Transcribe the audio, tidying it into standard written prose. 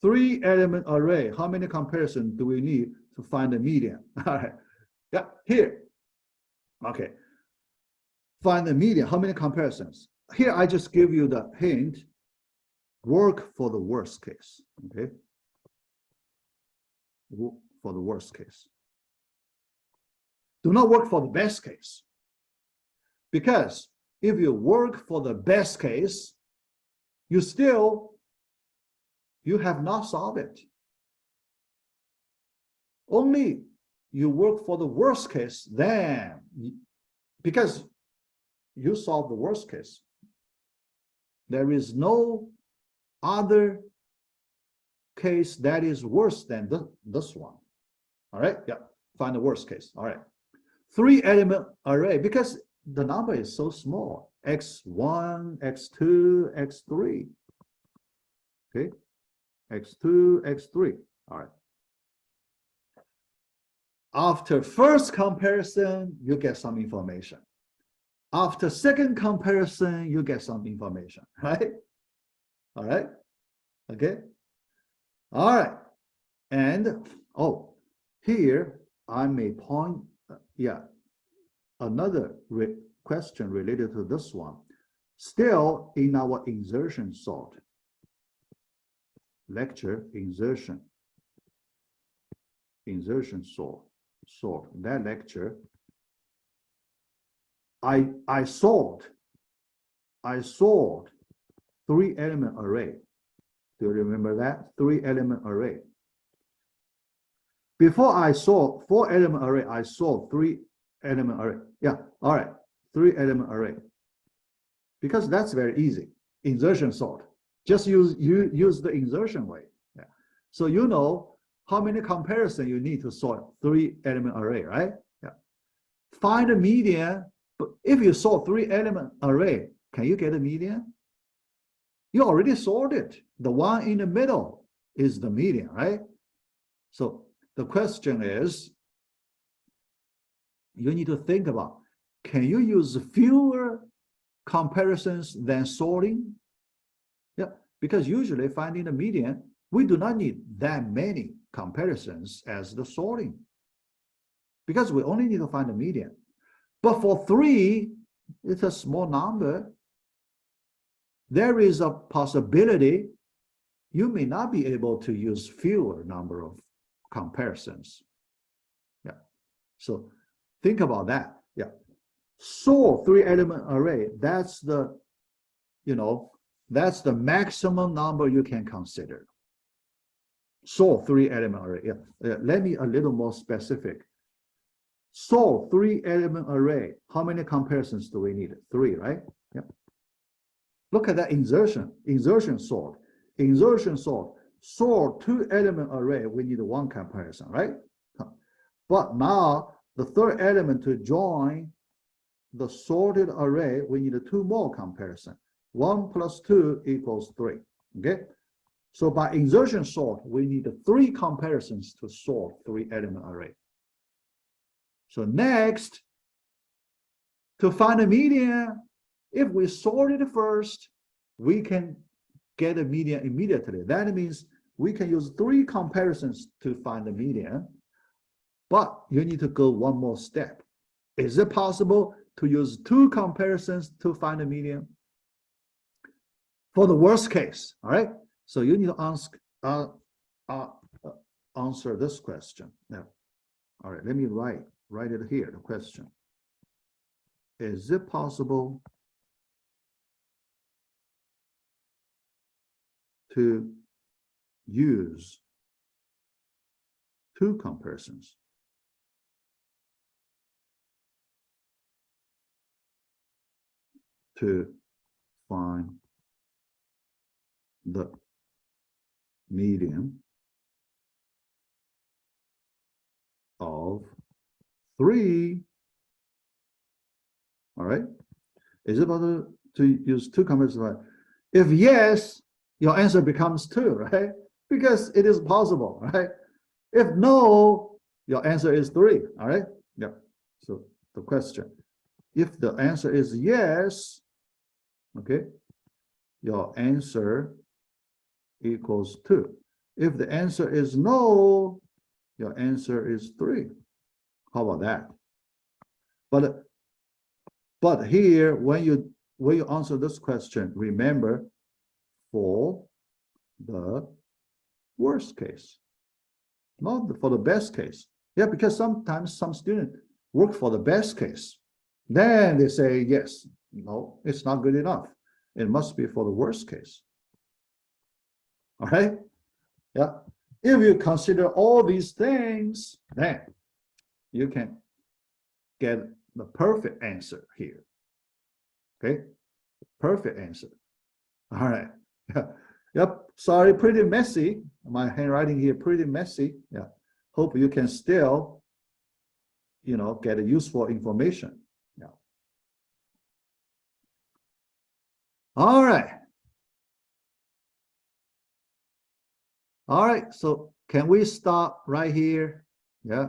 3-element array. How many comparisons do we need to find the median? All right. Yeah, here. Okay. Find the median. How many comparisons? Here, I just give you the hint. Work for the worst case. Okay. For the worst case. Do not work for the best case. Because if you work for the best case, you have not solved it. Only you work for the worst case, then, because you solve the worst case. There is no other case that is worse than this one. All right, yeah, find the worst case. All right, 3-element array, because the number is so small, x1, x2, x3. Okay, x2, x3. All right. After first comparison, you get some information. After second comparison, you get some information, right? All right. Okay. All right. And here I may point, another question related to this one. Still in our insertion sort. Lecture insertion sort, that lecture, I sort 3-element array. Do you remember that? 3-element array. Before I sort 4-element array, I sort 3-element array. Yeah, all right, 3-element array. Because that's very easy. Insertion sort. Just use the insertion way. Yeah. So you know how many comparisons you need to sort 3-element array, right? Yeah. Find the median. But if you sort 3-element array, can you get a median? You already sorted. The one in the middle is the median, right? So the question is, you need to think about, can you use fewer comparisons than sorting? Yeah, because usually finding the median, we do not need that many comparisons as the sorting, because we only need to find the median. But for 3, it's a small number. There is a possibility you may not be able to use fewer number of comparisons. Yeah. So think about that. Yeah. Sort 3-element array, that's the, that's the maximum number you can consider. Sort 3-element array. Yeah. Let me a little more specific. Sort 3-element array. How many comparisons do we need? 3, right? Yeah. Look at that insertion sort. Insertion sort. Sort 2-element array, we need 1 comparison, right? But now the third element to join the sorted array, we need 2 more comparison. 1 plus 2 equals 3. Okay. So by insertion sort, we need 3 comparisons to sort 3-element array. So next, to find a median, if we sort it first, we can get a median immediately. That means we can use 3 comparisons to find the median, but you need to go one more step. Is it possible to use 2 comparisons to find the median? For the worst case, all right? So you need to answer this question. Now, all right, let me write it here, the question. Is it possible to use 2 comparisons to find the median of 3? All right. Is it possible to use 2 comparisons? If yes, your answer becomes 2, right? Because it is possible, right? If no, your answer is 3, all right? Yeah. So the question, if the answer is yes, okay, your answer equals 2. If the answer is no, your answer is 3. How about that? But here, when you answer this question, remember for the worst case, not for the best case. Yeah, because sometimes some students work for the best case. Then they say, yes, no, it's not good enough. It must be for the worst case. All right? Yeah. If you consider all these things, then you can get the perfect answer here. Okay? Perfect answer. All right. Yeah. Yep. Sorry, pretty messy. My handwriting here pretty messy. Yeah. Hope you can still, get useful information. Yeah. All right. All right. So can we stop right here? Yeah.